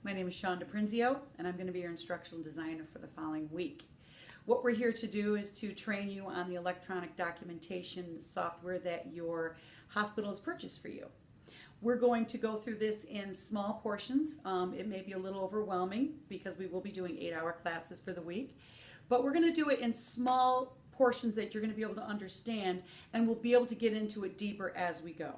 My name is Shawn DiPrinzio, and I'm going to be your instructional designer for the following week. What we're here to do is to train you on the electronic documentation software that your hospital has purchased for you. We're going to go through this in small portions. It may be a little overwhelming because we will be doing 8-hour classes for the week, but we're going to do it in small portions that you're going to be able to understand, and we'll be able to get into it deeper as we go.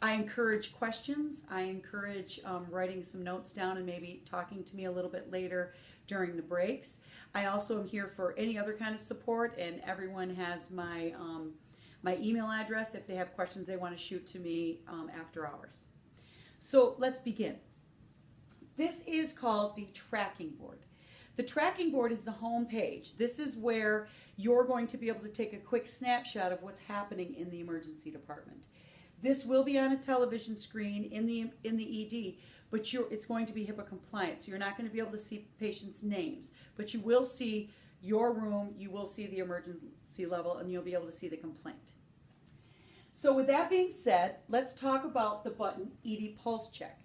I encourage questions. I encourage writing some notes down and maybe talking to me a little bit later during the breaks. I also am here for any other kind of support, and everyone has my email address if they have questions they want to shoot to me after hours. So let's begin. This is called the tracking board. The tracking board is the home page. This is where you're going to be able to take a quick snapshot of what's happening in the emergency department. This will be on a television screen in the ED, but it's going to be HIPAA compliant, so you're not going to be able to see patients' names, but you will see your room, you will see the emergency level, and you'll be able to see the complaint. So with that being said, let's talk about the button ED Pulse Check.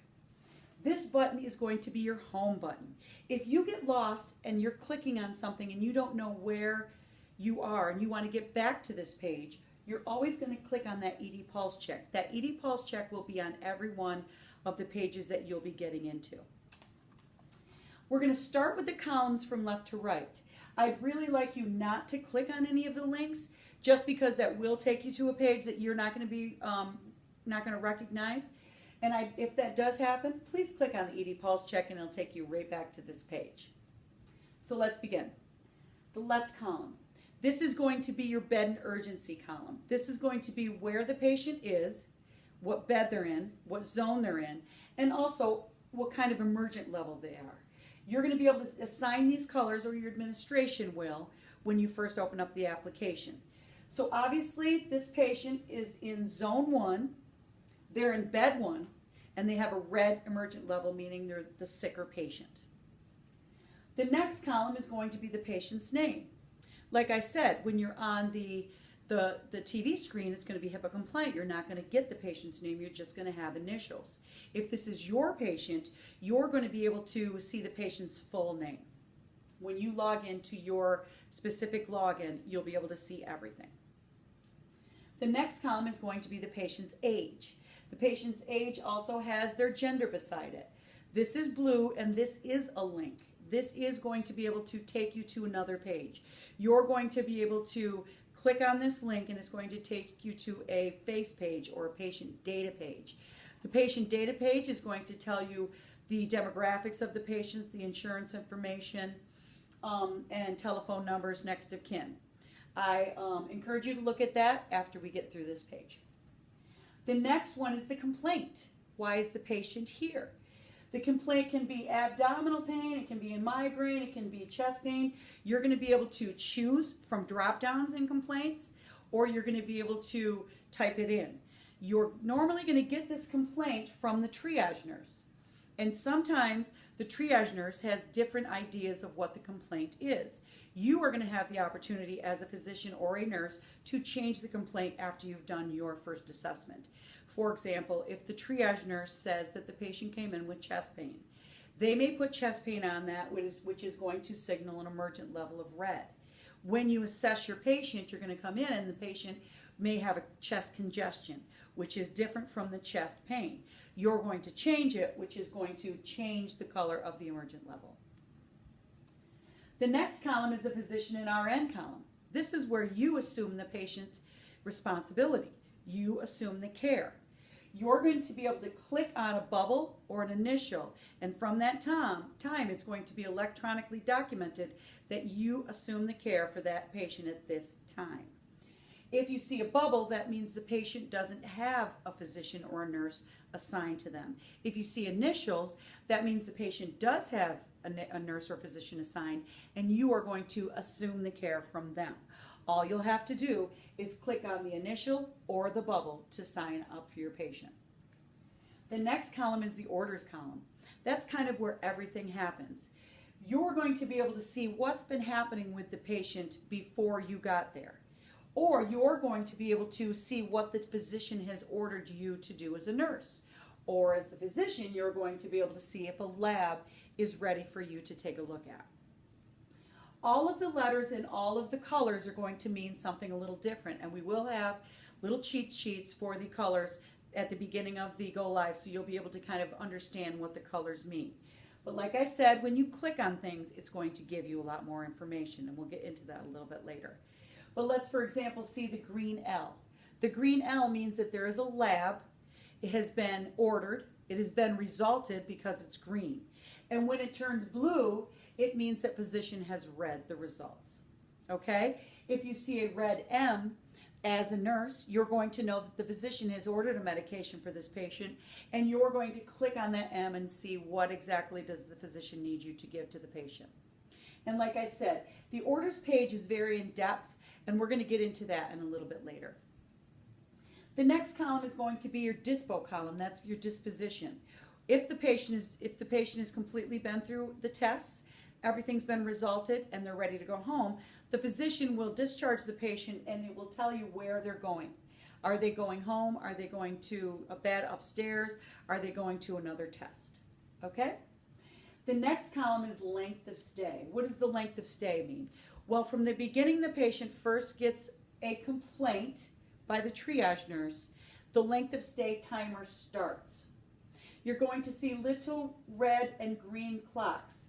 This button is going to be your home button. If you get lost and you're clicking on something and you don't know where you are and you want to get back to this page, you're always going to click on that ED Pulse Check. That ED Pulse Check will be on every one of the pages that you'll be getting into. We're going to start with the columns from left to right. I'd really like you not to click on any of the links, just because that will take you to a page that you're not going to be not going to recognize. And if that does happen, please click on the ED Pulse Check and it'll take you right back to this page. So let's begin. The left column. This is going to be your bed and urgency column. This is going to be where the patient is, what bed they're in, what zone they're in, and also what kind of emergent level they are. You're going to be able to assign these colors, or your administration will, when you first open up the application. So obviously this patient is in zone 1, they're in bed 1, and they have a red emergent level, meaning they're the sicker patient. The next column is going to be the patient's name. Like I said, when you're on the TV screen, it's going to be HIPAA compliant. You're not going to get the patient's name. You're just going to have initials. If this is your patient, you're going to be able to see the patient's full name. When you log into your specific login, you'll be able to see everything. The next column is going to be the patient's age. The patient's age also has their gender beside it. This is blue, and this is a link. This is going to be able to take you to another page. You're going to be able to click on this link and it's going to take you to a FACE page, or a patient data page. The patient data page is going to tell you the demographics of the patients, the insurance information, and telephone numbers, next of kin. I encourage you to look at that after we get through this page. The next one is the complaint. Why is the patient here? The complaint can be abdominal pain, it can be a migraine, it can be chest pain. You're going to be able to choose from drop-downs in complaints, or you're going to be able to type it in. You're normally going to get this complaint from the triage nurse. And sometimes the triage nurse has different ideas of what the complaint is. You are going to have the opportunity as a physician or a nurse to change the complaint after you've done your first assessment. For example, if the triage nurse says that the patient came in with chest pain, they may put chest pain on that, which is going to signal an emergent level of red. When you assess your patient, you're going to come in and the patient may have a chest congestion, which is different from the chest pain. You're going to change it, which is going to change the color of the emergent level. The next column is the physician and RN column. This is where you assume the patient's responsibility. You assume the care. You're going to be able to click on a bubble or an initial, and from that time it's going to be electronically documented that you assume the care for that patient at this time. If you see a bubble, that means the patient doesn't have a physician or a nurse assigned to them. If you see initials, that means the patient does have a nurse or physician assigned, and you are going to assume the care from them. All you'll have to do is click on the initial or the bubble to sign up for your patient. The next column is the orders column. That's kind of where everything happens. You're going to be able to see what's been happening with the patient before you got there. Or you're going to be able to see what the physician has ordered you to do as a nurse. Or as the physician, you're going to be able to see if a lab is ready for you to take a look at. All of the letters and all of the colors are going to mean something a little different, and we will have little cheat sheets for the colors at the beginning of the go live, so you'll be able to kind of understand what the colors mean. But like I said, when you click on things, it's going to give you a lot more information, and we'll get into that a little bit later. But let's, for example, see the green L. The green L means that there is a lab. It has been ordered. It has been resulted because it's green. And when it turns blue, it means that physician has read the results. Okay? If you see a red M, as a nurse, you're going to know that the physician has ordered a medication for this patient, and you're going to click on that M and see what exactly does the physician need you to give to the patient. And like I said, the orders page is very in depth, and we're going to get into that in a little bit later. The next column is going to be your dispo column. That's your disposition. If the patient has completely been through the tests, everything's been resulted, and they're ready to go home, the physician will discharge the patient, and it will tell you where they're going. Are they going home? Are they going to a bed upstairs? Are they going to another test? Okay? The next column is length of stay. What does the length of stay mean? Well, from the beginning the patient first gets a complaint by the triage nurse, the length of stay timer starts. You're going to see little red and green clocks.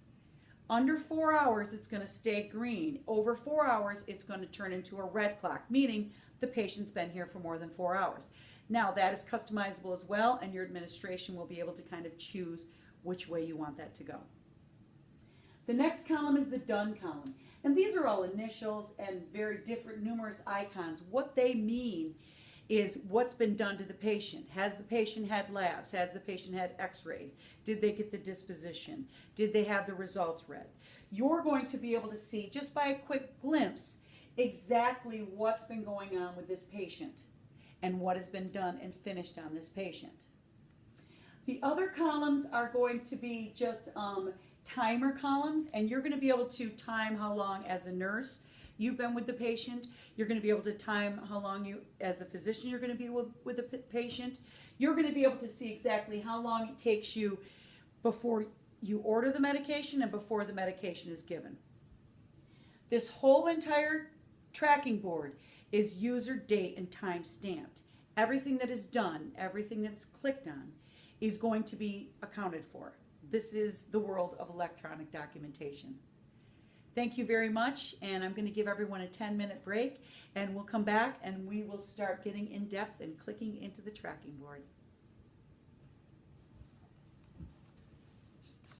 Under 4 hours, it's going to stay green. Over 4 hours, it's going to turn into a red clock, meaning the patient's been here for more than 4 hours. Now, that is customizable as well, and your administration will be able to kind of choose which way you want that to go. The next column is the done column. And these are all initials and very different, numerous icons. What they mean is what's been done to the patient. Has the patient had labs? Has the patient had x-rays? Did they get the disposition? Did they have the results read? You're going to be able to see, just by a quick glimpse, exactly what's been going on with this patient and what has been done and finished on this patient. The other columns are going to be just timer columns, and you're going to be able to time how long as a nurse you've been with the patient. You're going to be able to time how long you, as a physician, you're going to be with the patient. You're going to be able to see exactly how long it takes you before you order the medication and before the medication is given. This whole entire tracking board is user date and time stamped. Everything that is done, everything that's clicked on, is going to be accounted for. This is the world of electronic documentation. Thank you very much, and I'm going to give everyone a 10-minute break, and we'll come back and we will start getting in depth and clicking into the tracking board.